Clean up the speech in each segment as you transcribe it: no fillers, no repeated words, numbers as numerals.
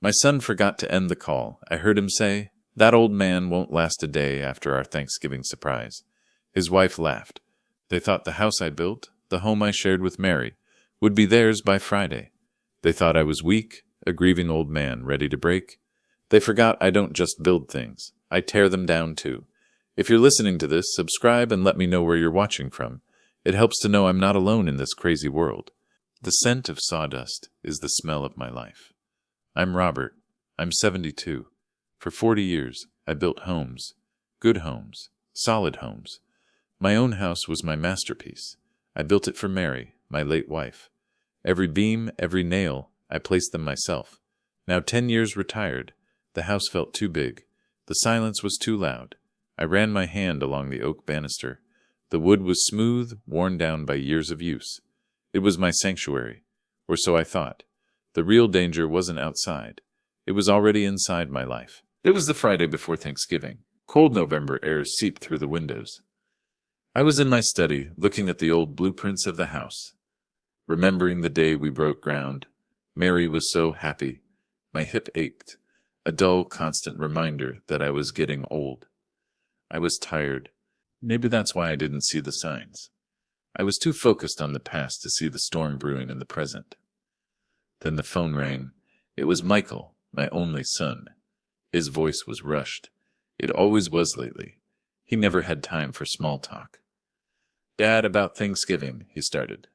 My son forgot to end the call. I heard him say, "That old man won't last a day after our Thanksgiving surprise." His wife laughed. They thought the house I built, the home I shared with Mary, would be theirs by Friday. They thought I was weak, a grieving old man ready to break. They forgot I don't just build things. I tear them down too. If you're listening to this, subscribe and let me know where you're watching from. It helps to know I'm not alone in this crazy world. The scent of sawdust is the smell of my life. I'm Robert. I'm 72. For 40 years, I built homes. Good homes. Solid homes. My own house was my masterpiece. I built it for Mary, my late wife. Every beam, every nail, I placed them myself. Now 10 years retired, the house felt too big. The silence was too loud. I ran my hand along the oak banister. The wood was smooth, worn down by years of use. It was my sanctuary, or so I thought. The real danger wasn't outside. It was already inside my life. It was the Friday before Thanksgiving. Cold November air seeped through the windows. I was in my study, looking at the old blueprints of the house, remembering the day we broke ground. Mary was so happy. My hip ached, a dull, constant reminder that I was getting old. I was tired. Maybe that's why I didn't see the signs. I was too focused on the past to see the storm brewing in the present. Then the phone rang. It was Michael, my only son. His voice was rushed. It always was lately. He never had time for small talk. "Dad, about Thanksgiving," he started.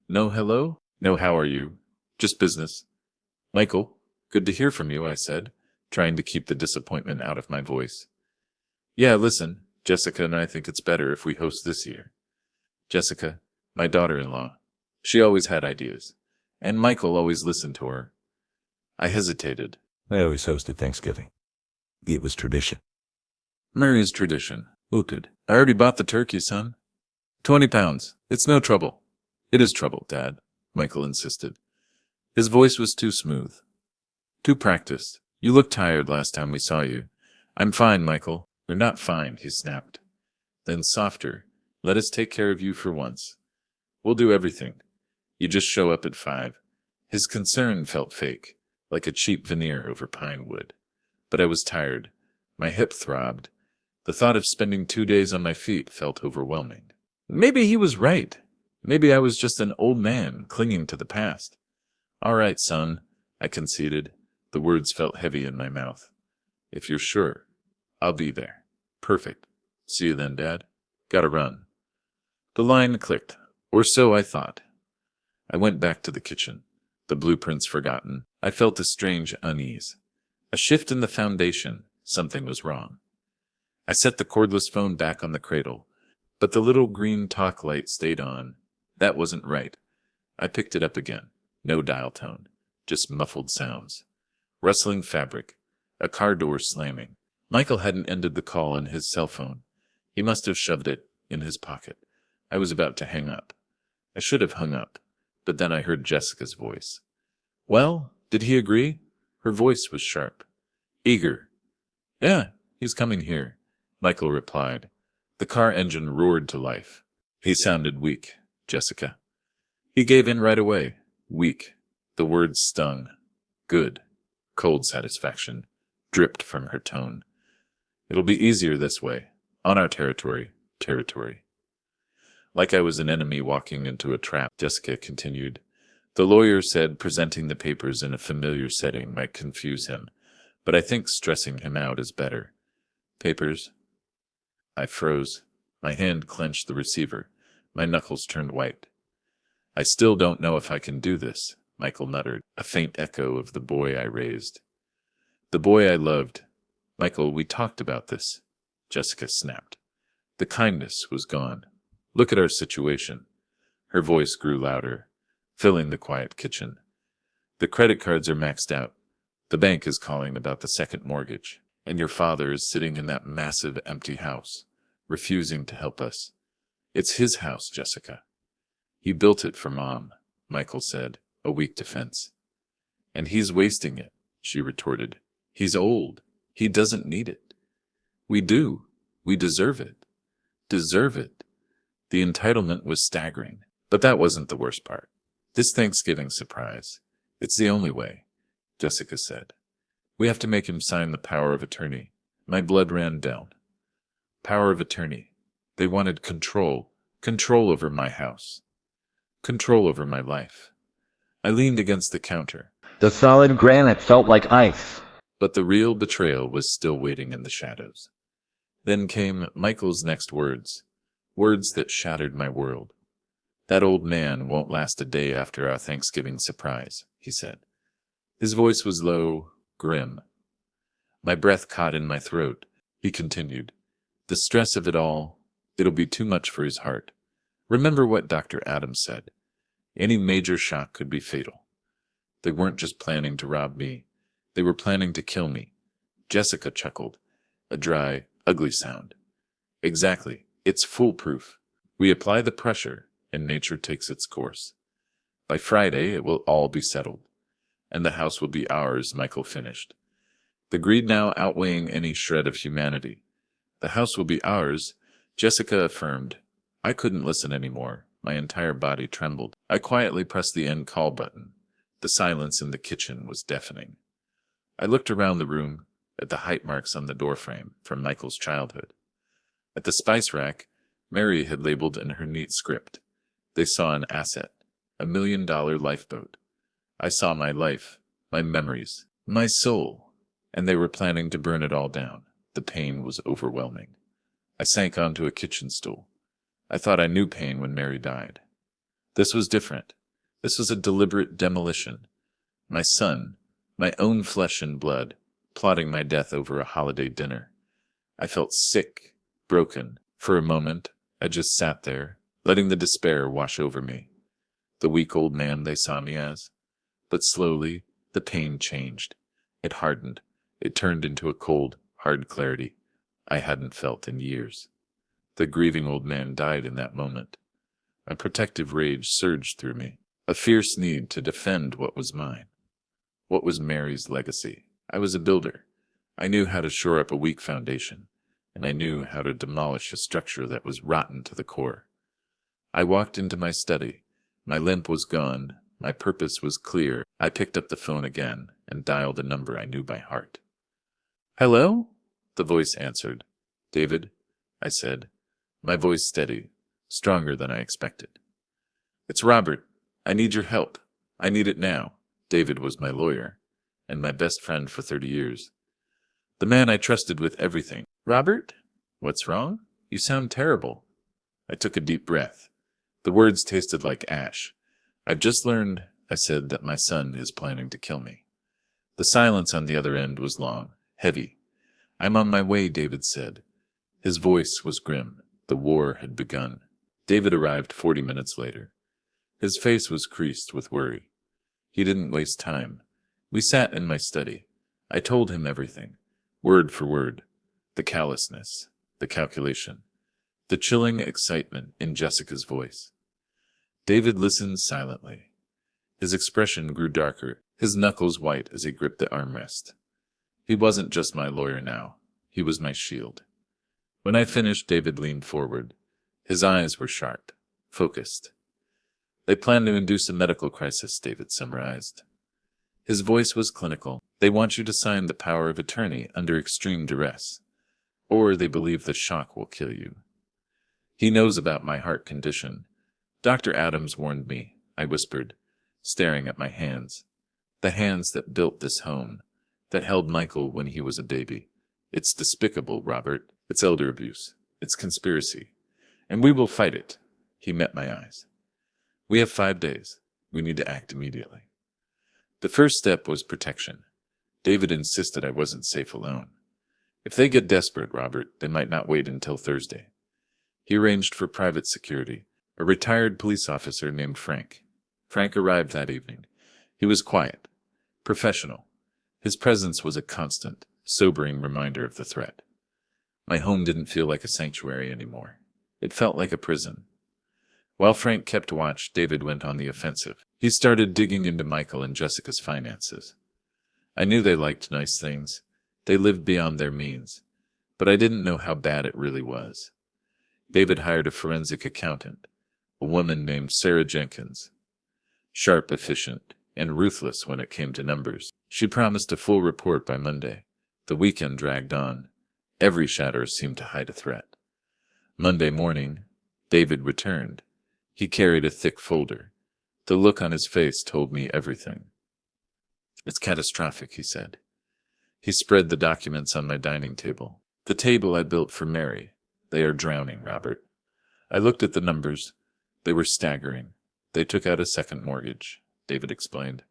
"No hello? No how are you? Just business." "Michael, good to hear from you," I said, trying to keep the disappointment out of my voice. "Yeah, listen, Jessica and I think it's better if we host this year." Jessica, my daughter-in-law. She always had ideas, and Michael always listened to her. I hesitated. I always hosted Thanksgiving. It was tradition. Mary's tradition. Ooted. "I already bought the turkey, son." 20 pounds. It's no trouble." "It is trouble, Dad," Michael insisted. His voice was too smooth. "Too practiced. You looked tired last time we saw you." "I'm fine, Michael." "You're not fine," he snapped. Then softer. "Let us take care of you for once. We'll do everything. You just show up at 5. His concern felt fake, like a cheap veneer over pine wood. But I was tired. My hip throbbed. The thought of spending 2 days on my feet felt overwhelming. Maybe he was right. Maybe I was just an old man clinging to the past. "All right, son," I conceded. The words felt heavy in my mouth. "If you're sure, I'll be there." "Perfect. See you then, Dad. Gotta run." The line clicked, or so I thought. I went back to the kitchen, the blueprints forgotten. I felt a strange unease. A shift in the foundation. Something was wrong. I set the cordless phone back on the cradle, but the little green talk light stayed on. That wasn't right. I picked it up again. No dial tone, just muffled sounds. Rustling fabric, a car door slamming. Michael hadn't ended the call on his cell phone. He must have shoved it in his pocket. I was about to hang up. I should have hung up, but then I heard Jessica's voice. "Well, did he agree?" Her voice was sharp. Eager. "Yeah, he's coming here," Michael replied. The car engine roared to life. "He sounded weak, Jessica." "He gave in right away." Weak. The words stung. Good. Cold satisfaction dripped from her tone. "It'll be easier this way. On our territory. Like I was an enemy walking into a trap, Jessica continued. "The lawyer said presenting the papers in a familiar setting might confuse him, but I think stressing him out is better." "Papers?" I froze. My hand clenched the receiver. My knuckles turned white. "I still don't know if I can do this," Michael muttered, a faint echo of the boy I raised. "The boy I loved." "Michael, we talked about this," Jessica snapped. The kindness was gone. "Look at our situation." Her voice grew louder, filling the quiet kitchen. "The credit cards are maxed out. The bank is calling about the second mortgage. And your father is sitting in that massive empty house, refusing to help us. It's his house, Jessica." "He built it for Mom," Michael said, a weak defense. "And he's wasting it," she retorted. "He's old. He doesn't need it." "We do. We deserve it." Deserve it. The entitlement was staggering. But that wasn't the worst part. This Thanksgiving surprise. It's the only way. Jessica said. We have to make him sign the power of attorney. My blood ran down. Power of attorney. They wanted control. Control over my house. Control over my life. I leaned against the counter. The solid granite felt like ice. But the real betrayal was still waiting in the shadows. Then came Michael's next words. Words that shattered my world. That old man won't last a day after our Thanksgiving surprise, he said. His voice was low, grim. My breath caught in my throat. He continued. The stress of it all, it'll be too much for his heart. Remember what Dr. Adams said. Any major shock could be fatal. They weren't just planning to rob me. They were planning to kill me. Jessica chuckled. A dry, ugly sound. Exactly. It's foolproof. We apply the pressure, and nature takes its course. By Friday, it will all be settled. And the house will be ours, Michael finished. The greed now outweighing any shred of humanity. The house will be ours, Jessica affirmed. I couldn't listen anymore. My entire body trembled. I quietly pressed the end call button. The silence in the kitchen was deafening. I looked around the room, at the height marks on the doorframe from Michael's childhood. At the spice rack, Mary had labeled in her neat script. They saw an asset, $1 million lifeboat. I saw my life, my memories, my soul, and they were planning to burn it all down. The pain was overwhelming. I sank onto a kitchen stool. I thought I knew pain when Mary died. This was different. This was a deliberate demolition. My son, my own flesh and blood, plotting my death over a holiday dinner. I felt sick, broken. For a moment, I just sat there, letting the despair wash over me. The weak old man they saw me as. But slowly, the pain changed. It hardened. It turned into a cold, hard clarity I hadn't felt in years. The grieving old man died in that moment. A protective rage surged through me, a fierce need to defend what was mine. What was Mary's legacy? I was a builder. I knew how to shore up a weak foundation, and I knew how to demolish a structure that was rotten to the core. I walked into my study. My limp was gone. My purpose was clear. I picked up the phone again and dialed a number I knew by heart. Hello? The voice answered. David, I said, my voice steady, stronger than I expected. It's Robert. I need your help. I need it now. David was my lawyer, and my best friend for 30 years. The man I trusted with everything. Robert? What's wrong? You sound terrible. I took a deep breath. The words tasted like ash. I've just learned, I said, that my son is planning to kill me. The silence on the other end was long, heavy. I'm on my way, David said. His voice was grim. The war had begun. David arrived 40 minutes later. His face was creased with worry. He didn't waste time. We sat in my study. I told him everything, word for word. The callousness, the calculation, the chilling excitement in Jessica's voice. David listened silently. His expression grew darker, his knuckles white as he gripped the armrest. He wasn't just my lawyer now. He was my shield. When I finished, David leaned forward. His eyes were sharp, focused. They plan to induce a medical crisis, David summarized. His voice was clinical. They want you to sign the power of attorney under extreme duress, or they believe the shock will kill you. He knows about my heart condition. Dr. Adams warned me, I whispered, staring at my hands. The hands that built this home, that held Michael when he was a baby. It's despicable, Robert. It's elder abuse. It's conspiracy. And we will fight it. He met my eyes. We have 5 days. We need to act immediately. The first step was protection. David insisted I wasn't safe alone. If they get desperate, Robert, they might not wait until Thursday. He arranged for private security, a retired police officer named Frank. Frank arrived that evening. He was quiet, professional. His presence was a constant, sobering reminder of the threat. My home didn't feel like a sanctuary anymore. It felt like a prison. While Frank kept watch, David went on the offensive. He started digging into Michael and Jessica's finances. I knew they liked nice things. They lived beyond their means. But I didn't know how bad it really was. David hired a forensic accountant, a woman named Sarah Jenkins. Sharp, efficient, and ruthless when it came to numbers. She promised a full report by Monday. The weekend dragged on. Every shadow seemed to hide a threat. Monday morning, David returned. He carried a thick folder. The look on his face told me everything. "It's catastrophic," he said. He spread the documents on my dining table. "The table I built for Mary. They are drowning, Robert." I looked at the numbers. They were staggering. "They took out a second mortgage," David explained.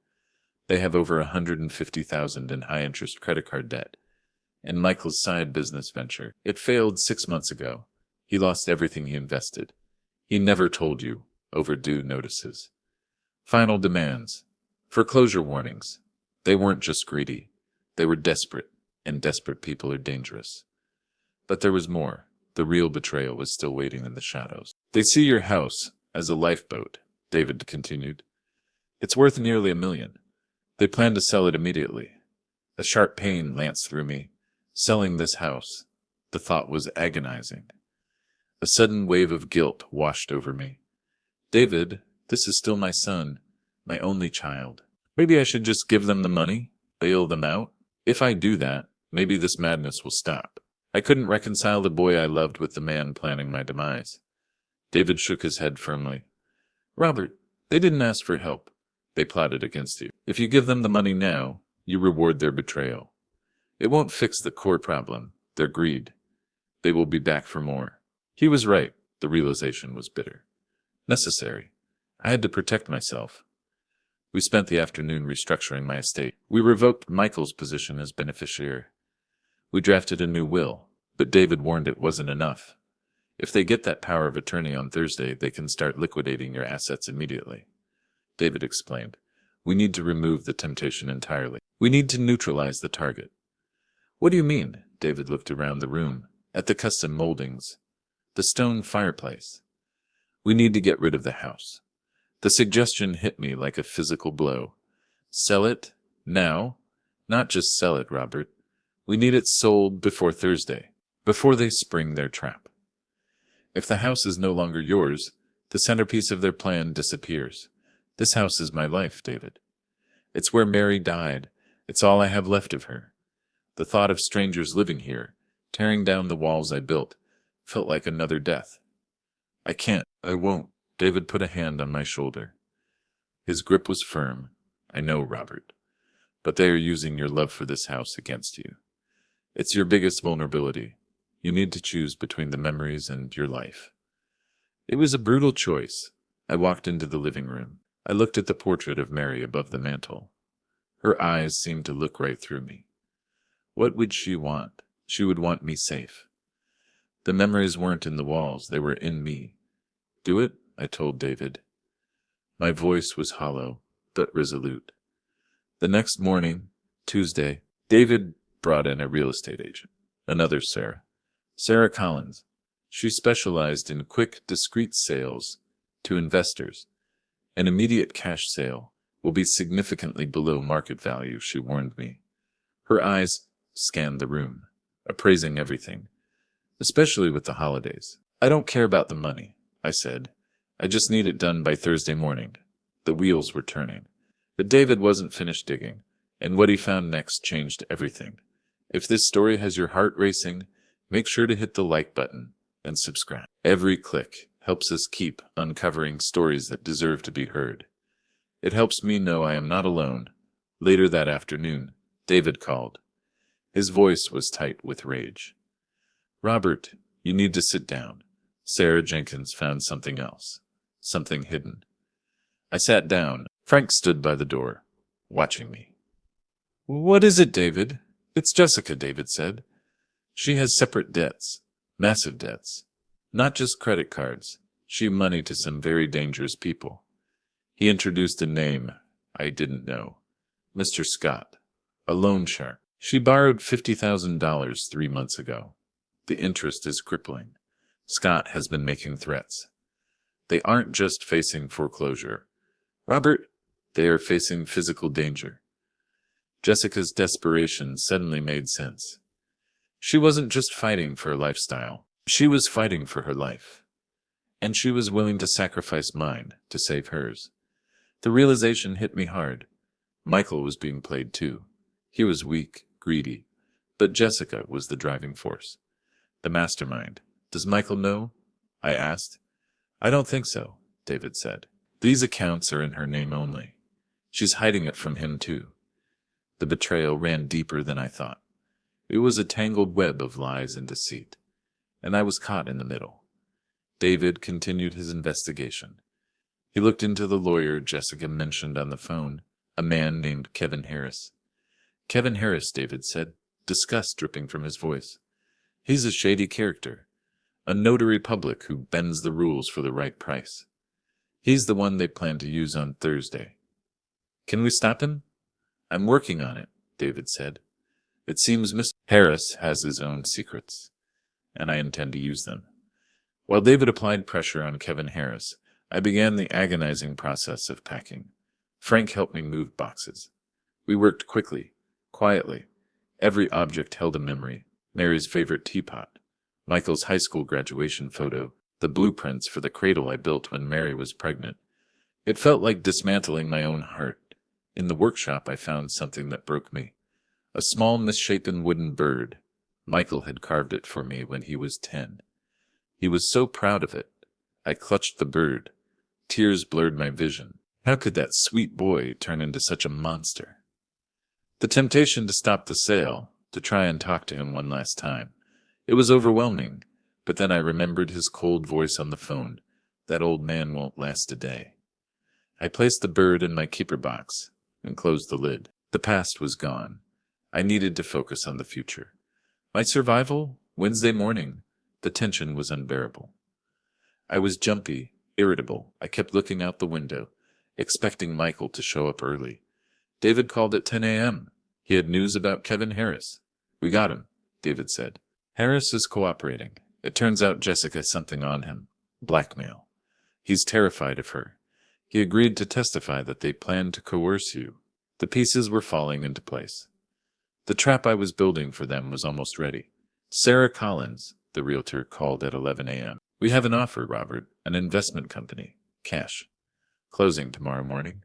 "They have over $150,000 in high-interest credit card debt. And Michael's side business venture. It failed 6 months ago. He lost everything he invested. He never told you. Overdue notices. Final demands. Foreclosure warnings. They weren't just greedy. They were desperate, and desperate people are dangerous. But there was more. The real betrayal was still waiting in the shadows. They see your house as a lifeboat," David continued. "It's worth nearly $1 million. They plan to sell it immediately." A sharp pain lanced through me. Selling this house. The thought was agonizing. A sudden wave of guilt washed over me. "David, this is still my son, my only child. Maybe I should just give them the money, bail them out. If I do that, maybe this madness will stop." I couldn't reconcile the boy I loved with the man planning my demise. David shook his head firmly. "Robert, they didn't ask for help. They plotted against you. If you give them the money now, you reward their betrayal. It won't fix the core problem, their greed. They will be back for more." He was right. The realization was bitter. Necessary. I had to protect myself. We spent the afternoon restructuring my estate. We revoked Michael's position as beneficiary. We drafted a new will, but David warned it wasn't enough. If they get that power of attorney on Thursday, they can start liquidating your assets immediately. David explained. "We need to remove the temptation entirely. We need to neutralize the target." "What do you mean?" David looked around the room, at the custom moldings, the stone fireplace. "We need to get rid of the house." The suggestion hit me like a physical blow. "Sell it? Now? Not just sell it, Robert. We need it sold before Thursday, before they spring their trap. If the house is no longer yours, the centerpiece of their plan disappears. This house is my life, David. It's where Mary died. It's all I have left of her. The thought of strangers living here, tearing down the walls I built, felt like another death. I can't. I won't." David put a hand on my shoulder. His grip was firm. "I know, Robert. But they are using your love for this house against you. It's your biggest vulnerability. You need to choose between the memories and your life." It was a brutal choice. I walked into the living room. I looked at the portrait of Mary above the mantel. Her eyes seemed to look right through me. What would she want? She would want me safe. The memories weren't in the walls, they were in me. "Do it," I told David. My voice was hollow, but resolute. The next morning, Tuesday, David brought in a real estate agent, another Sarah Collins. She specialized in quick, discreet sales to investors. An immediate cash sale will be significantly below market value, she warned me. Her eyes scanned the room, appraising everything, especially with the holidays. "I don't care about the money," I said. "I just need it done by Thursday morning." The wheels were turning. But David wasn't finished digging, and what he found next changed everything. If this story has your heart racing, make sure to hit the like button and subscribe. Every click helps us keep uncovering stories that deserve to be heard. It helps me know I am not alone. Later that afternoon, David called. His voice was tight with rage. "Robert, you need to sit down. Sarah Jenkins found something else. Something hidden." I sat down. Frank stood by the door, watching me. "What is it, David?" "It's Jessica," David said. "She has separate debts, massive debts. Not just credit cards. She owed money to some very dangerous people." He introduced a name I didn't know. Mr. Scott, a loan shark. "She borrowed $50,000 3 months ago. The interest is crippling. Scott has been making threats. They aren't just facing foreclosure. Robert, they are facing physical danger." Jessica's desperation suddenly made sense. She wasn't just fighting for a lifestyle. She was fighting for her life. And she was willing to sacrifice mine to save hers. The realization hit me hard. Michael was being played too. He was weak, greedy, but Jessica was the driving force, the mastermind. Does Michael know? I asked. I don't think so, David said. These accounts are in her name only. She's hiding it from him too. The betrayal ran deeper than I thought. It was a tangled web of lies and deceit, and I was caught in the middle. David continued his investigation. He looked into the lawyer Jessica mentioned on the phone, a man named Kevin Harris. Kevin Harris, David said, disgust dripping from his voice. He's a shady character, a notary public who bends the rules for the right price. He's the one they plan to use on Thursday. Can we stop him? I'm working on it, David said. It seems Mr. Harris has his own secrets, and I intend to use them. While David applied pressure on Kevin Harris, I began the agonizing process of packing. Frank helped me move boxes. We worked quickly, quietly. Every object held a memory. Mary's favorite teapot, Michael's high school graduation photo, the blueprints for the cradle I built when Mary was pregnant. It felt like dismantling my own heart. In the workshop I found something that broke me. A small misshapen wooden bird. Michael had carved it for me when he was 10. He was so proud of it. I clutched the bird. Tears blurred my vision. How could that sweet boy turn into such a monster? The temptation to stop the sale, to try and talk to him one last time. It was overwhelming, but then I remembered his cold voice on the phone. That old man won't last a day. I placed the bird in my keeper box and closed the lid. The past was gone. I needed to focus on the future. My survival? Wednesday morning. The tension was unbearable. I was jumpy, irritable. I kept looking out the window, expecting Michael to show up early. David called at 10 a.m. He had news about Kevin Harris. We got him, David said. Harris is cooperating. It turns out Jessica has something on him. Blackmail. He's terrified of her. He agreed to testify that they planned to coerce you. The pieces were falling into place. The trap I was building for them was almost ready. Sarah Collins, the realtor, called at 11 a.m. We have an offer, Robert, an investment company. Cash. Closing tomorrow morning.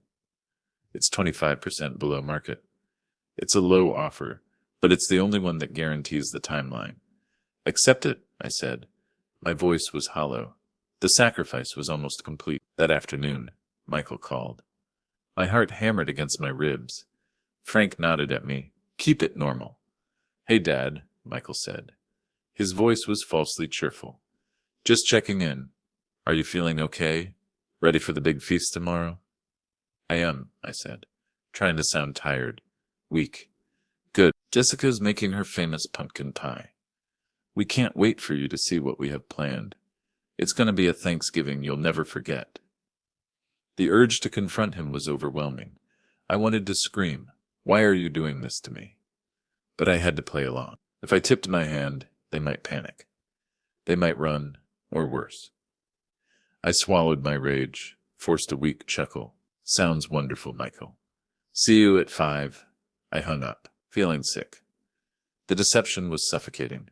It's 25% below market. It's a low offer, but it's the only one that guarantees the timeline. Accept it, I said. My voice was hollow. The sacrifice was almost complete. That afternoon, Michael called. My heart hammered against my ribs. Frank nodded at me. Keep it normal. Hey, Dad, Michael said. His voice was falsely cheerful. Just checking in. Are you feeling okay? Ready for the big feast tomorrow? I am, I said, trying to sound tired, weak. Good. Jessica's making her famous pumpkin pie. We can't wait for you to see what we have planned. It's going to be a Thanksgiving you'll never forget. The urge to confront him was overwhelming. I wanted to scream, why are you doing this to me? But I had to play along. If I tipped my hand, they might panic. They might run, or worse. I swallowed my rage, forced a weak chuckle. Sounds wonderful, Michael. See you at 5. I hung up, feeling sick. The deception was suffocating,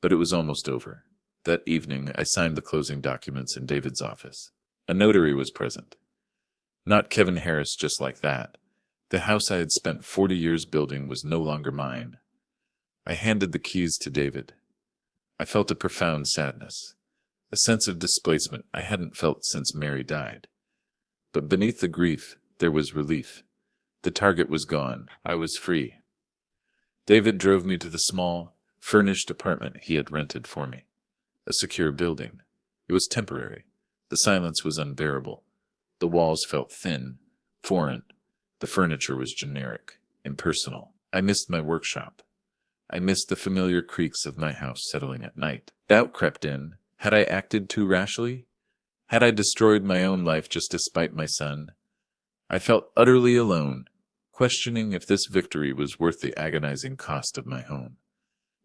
but it was almost over. That evening, I signed the closing documents in David's office. A notary was present. Not Kevin Harris just like that. The house I had spent 40 years building was no longer mine. I handed the keys to David. I felt a profound sadness, a sense of displacement I hadn't felt since Mary died. But beneath the grief, there was relief. The target was gone. I was free. David drove me to the small, furnished apartment he had rented for me. A secure building. It was temporary. The silence was unbearable. The walls felt thin, foreign. The furniture was generic, impersonal. I missed my workshop. I missed the familiar creaks of my house settling at night. Doubt crept in. Had I acted too rashly? Had I destroyed my own life just to spite my son? I felt utterly alone, questioning if this victory was worth the agonizing cost of my home.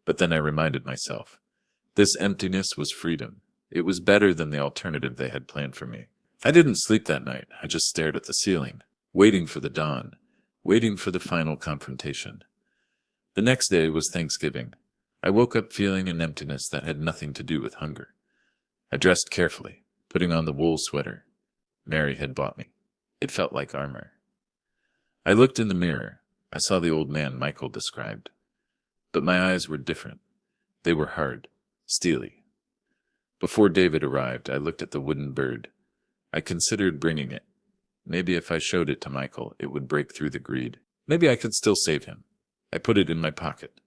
But then I reminded myself, this emptiness was freedom. It was better than the alternative they had planned for me. I didn't sleep that night. I just stared at the ceiling, waiting for the dawn, waiting for the final confrontation. The next day was Thanksgiving. I woke up feeling an emptiness that had nothing to do with hunger. I dressed carefully, putting on the wool sweater Mary had bought me. It felt like armor. I looked in the mirror. I saw the old man Michael described. But my eyes were different. They were hard, steely. Before David arrived, I looked at the wooden bird. I considered bringing it. Maybe if I showed it to Michael, it would break through the greed. Maybe I could still save him. I put it in my pocket.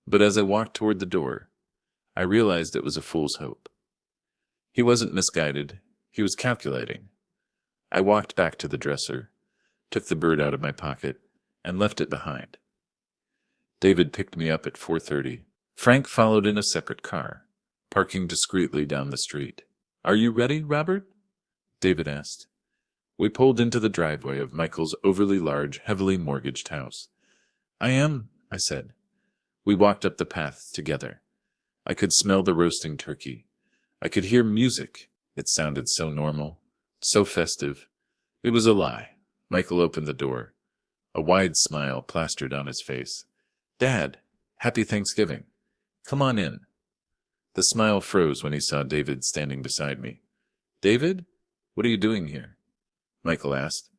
But as I walked toward the door, I realized it was a fool's hope. He wasn't misguided. He was calculating. I walked back to the dresser, took the bird out of my pocket, and left it behind. David picked me up at 4:30. Frank followed in a separate car, parking discreetly down the street. "Are you ready, Robert?" David asked. We pulled into the driveway of Michael's overly large, heavily mortgaged house. "I am," I said. We walked up the path together. I could smell the roasting turkey. I could hear music. It sounded so normal, so festive. It was a lie. Michael opened the door. A wide smile plastered on his face. "Dad, happy Thanksgiving. Come on in." The smile froze when he saw David standing beside me. "David, what are you doing here?" Michael asked,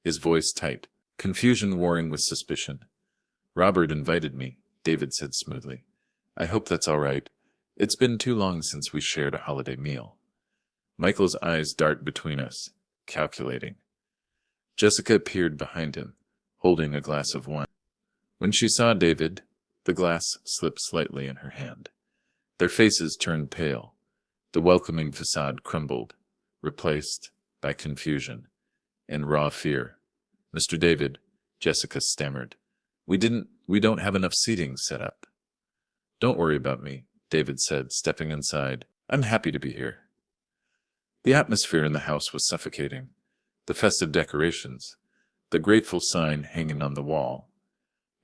his voice tight, confusion warring with suspicion. "Robert invited me," David said smoothly. "I hope that's all right. It's been too long since we shared a holiday meal." Michael's eyes darted between us, calculating. Jessica appeared behind him, holding a glass of wine. When she saw David, the glass slipped slightly in her hand. Their faces turned pale. The welcoming facade crumbled, replaced by confusion and raw fear. "Mr. David," Jessica stammered. We don't have enough seating set up." "Don't worry about me," David said, stepping inside. "I'm happy to be here." The atmosphere in the house was suffocating. The festive decorations, the grateful sign hanging on the wall.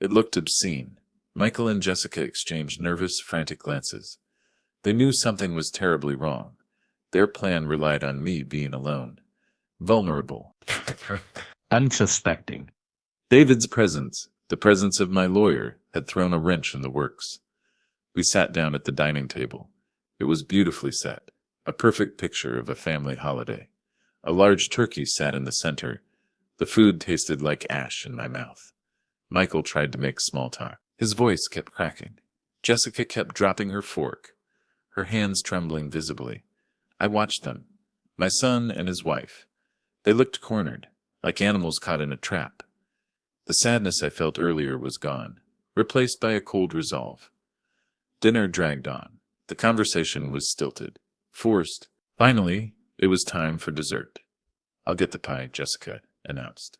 It looked obscene. Michael and Jessica exchanged nervous, frantic glances. They knew something was terribly wrong. Their plan relied on me being alone, vulnerable, unsuspecting. David's presence, the presence of my lawyer, had thrown a wrench in the works. We sat down at the dining table. It was beautifully set, a perfect picture of a family holiday. A large turkey sat in the center. The food tasted like ash in my mouth. Michael tried to make small talk. His voice kept cracking. Jessica kept dropping her fork, her hands trembling visibly. I watched them, my son and his wife. They looked cornered, like animals caught in a trap. The sadness I felt earlier was gone, replaced by a cold resolve. Dinner dragged on. The conversation was stilted, forced. Finally, it was time for dessert. "I'll get the pie," Jessica announced.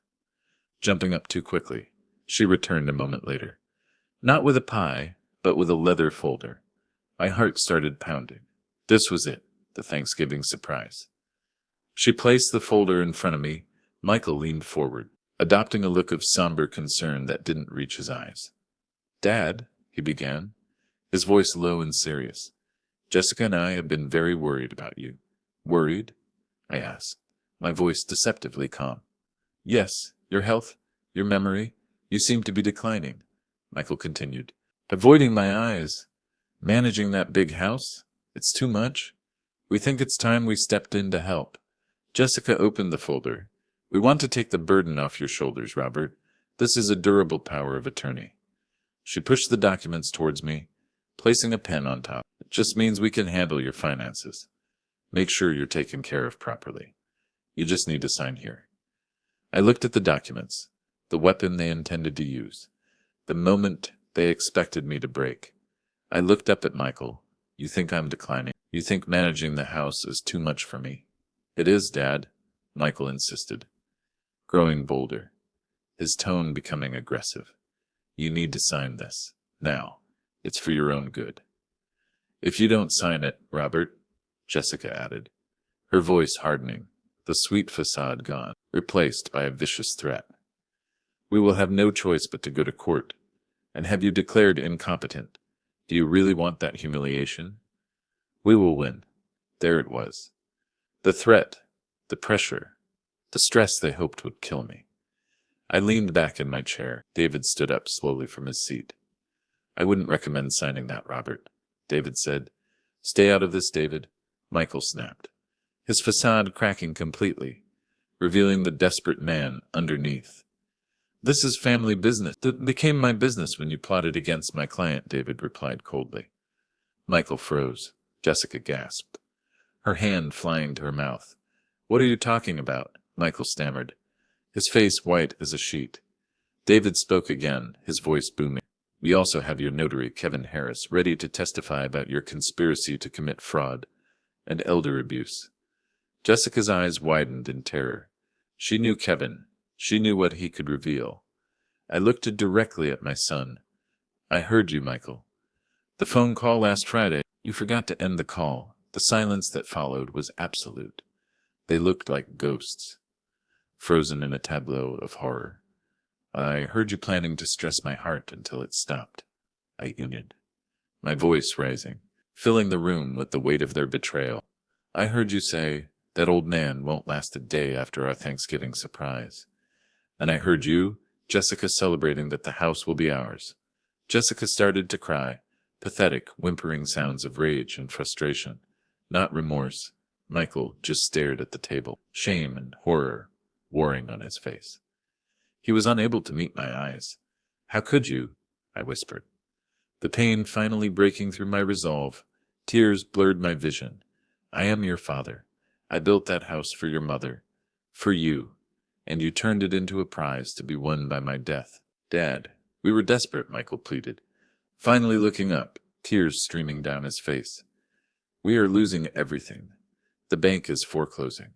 Jumping up too quickly, she returned a moment later. Not with a pie, but with a leather folder. My heart started pounding. This was it, the Thanksgiving surprise. She placed the folder in front of me. Michael leaned forward, adopting a look of somber concern that didn't reach his eyes. "Dad," he began, his voice low and serious, "Jessica and I have been very worried about you." "Worried?" I asked, my voice deceptively calm. "Yes, your health, your memory, you seem to be declining," Michael continued, avoiding my eyes. "Managing that big house? It's too much. We think it's time we stepped in to help." Jessica opened the folder. "We want to take the burden off your shoulders, Robert. This is a durable power of attorney." She pushed the documents towards me, placing a pen on top. "It just means we can handle your finances. Make sure you're taken care of properly. You just need to sign here." I looked at the documents, the weapon they intended to use, the moment they expected me to break. I looked up at Michael. "You think I'm declining? You think managing the house is too much for me?" "It is, Dad," Michael insisted, growing bolder, his tone becoming aggressive. "You need to sign this. Now. It's for your own good." "If you don't sign it, Robert," Jessica added, her voice hardening, the sweet facade gone, replaced by a vicious threat, "we will have no choice but to go to court and have you declared incompetent. Do you really want that humiliation?" "We will win." There it was. The threat, the pressure, the stress they hoped would kill me. I leaned back in my chair. David stood up slowly from his seat. "I wouldn't recommend signing that, Robert," David said. "Stay out of this, David," Michael snapped, his facade cracking completely, revealing the desperate man underneath. This is family business. That became my business when you plotted against my client, David replied coldly. Michael froze. Jessica gasped, her hand flying to her mouth. What are you talking about? Michael stammered, his face white as a sheet. David spoke again, his voice booming. We also have your notary, Kevin Harris, ready to testify about your conspiracy to commit fraud and elder abuse. Jessica's eyes widened in terror. She knew Kevin. She knew what he could reveal. I looked directly at my son. I heard you, Michael. The phone call last Friday. You forgot to end the call. The silence that followed was absolute. They looked like ghosts, frozen in a tableau of horror. I heard you planning to stress my heart until it stopped. I united, my voice rising, filling the room with the weight of their betrayal. I heard you say, that old man won't last a day after our Thanksgiving surprise. And I heard you, Jessica, celebrating that the house will be ours. Jessica started to cry, pathetic, whimpering sounds of rage and frustration, not remorse. Michael just stared at the table, shame and horror warring on his face. He was unable to meet my eyes. How could you? I whispered. The pain finally breaking through my resolve. Tears blurred my vision. I am your father. I built that house for your mother, for you, and you turned it into a prize to be won by my death. Dad, we were desperate, Michael pleaded, finally looking up, tears streaming down his face. We are losing everything. The bank is foreclosing.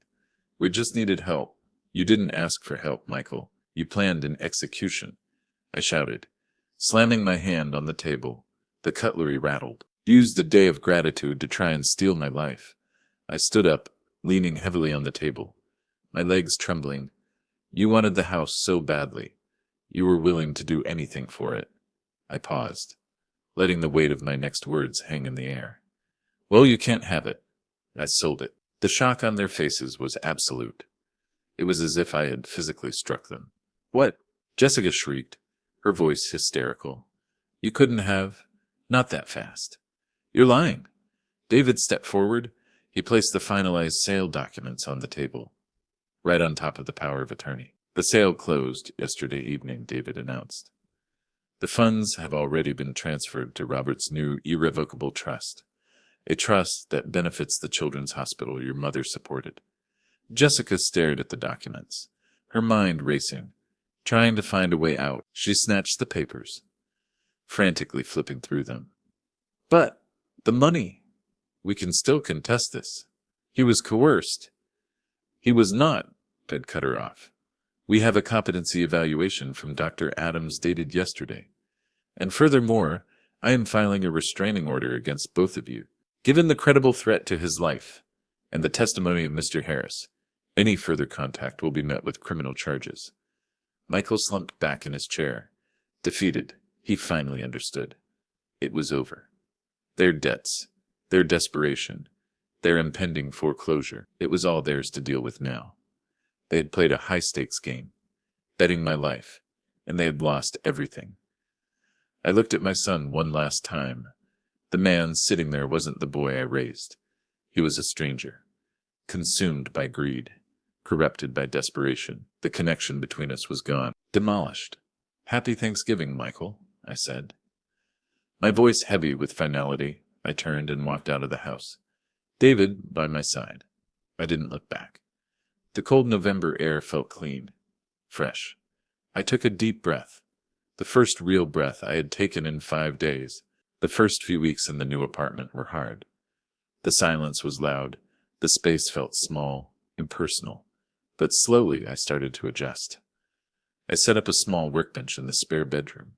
We just needed help. You didn't ask for help, Michael. You planned an execution, I shouted, slamming my hand on the table. The cutlery rattled. Used the day of gratitude to try and steal my life. I stood up, leaning heavily on the table, my legs trembling. You wanted the house so badly. You were willing to do anything for it. I paused, letting the weight of my next words hang in the air. Well, you can't have it. I sold it. The shock on their faces was absolute. It was as if I had physically struck them. What? Jessica shrieked, her voice hysterical. You couldn't have. Not that fast. You're lying. David stepped forward. He placed the finalized sale documents on the table, right on top of the power of attorney. The sale closed yesterday evening, David announced. The funds have already been transferred to Robert's new irrevocable trust, a trust that benefits the children's hospital your mother supported. Jessica stared at the documents, her mind racing, trying to find a way out. She snatched the papers, frantically flipping through them. But the money! We can still contest this. He was coerced. He was not, Ted cut her off. We have a competency evaluation from Dr. Adams dated yesterday. And furthermore, I am filing a restraining order against both of you. Given the credible threat to his life and the testimony of Mr. Harris, any further contact will be met with criminal charges. Michael slumped back in his chair. Defeated, he finally understood. It was over. Their debts, their desperation, their impending foreclosure, it was all theirs to deal with now. They had played a high-stakes game, betting my life, and they had lost everything. I looked at my son one last time. The man sitting there wasn't the boy I raised. He was a stranger, consumed by greed, corrupted by desperation. The connection between us was gone, demolished. Happy Thanksgiving, Michael, I said. My voice heavy with finality, I turned and walked out of the house. David by my side. I didn't look back. The cold November air felt clean, fresh. I took a deep breath, the first real breath I had taken in 5 days. The first few weeks in the new apartment were hard. The silence was loud. The space felt small, impersonal. But slowly I started to adjust. I set up a small workbench in the spare bedroom.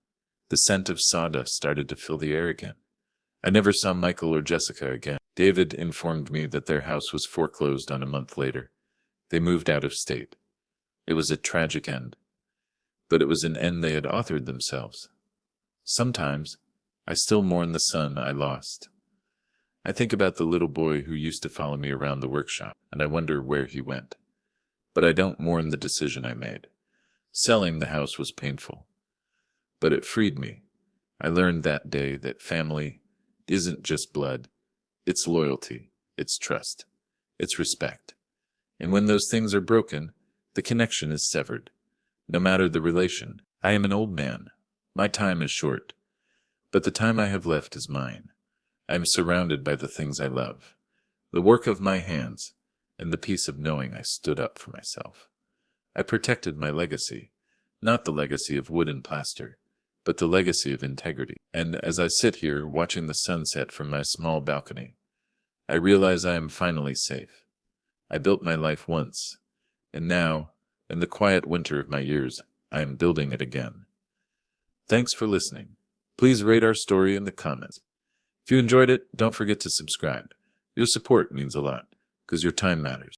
The scent of sawdust started to fill the air again. I never saw Michael or Jessica again. David informed me that their house was foreclosed on a month later. They moved out of state. It was a tragic end, but it was an end they had authored themselves. Sometimes, I still mourn the son I lost. I think about the little boy who used to follow me around the workshop, and I wonder where he went. But I don't mourn the decision I made. Selling the house was painful, but it freed me. I learned that day that family isn't just blood. It's loyalty, it's trust, it's respect. And when those things are broken, the connection is severed. no matter the relation. I am an old man. My time is short. But the time I have left is mine. I am surrounded by the things I love, the work of my hands, and the peace of knowing I stood up for myself. I protected my legacy, not the legacy of wood and plaster, but the legacy of integrity. And as I sit here watching the sunset from my small balcony, I realize I am finally safe. I built my life once, and now, in the quiet winter of my years, I am building it again. Thanks for listening. Please rate our story in the comments. If you enjoyed it, don't forget to subscribe. Your support means a lot, because your time matters.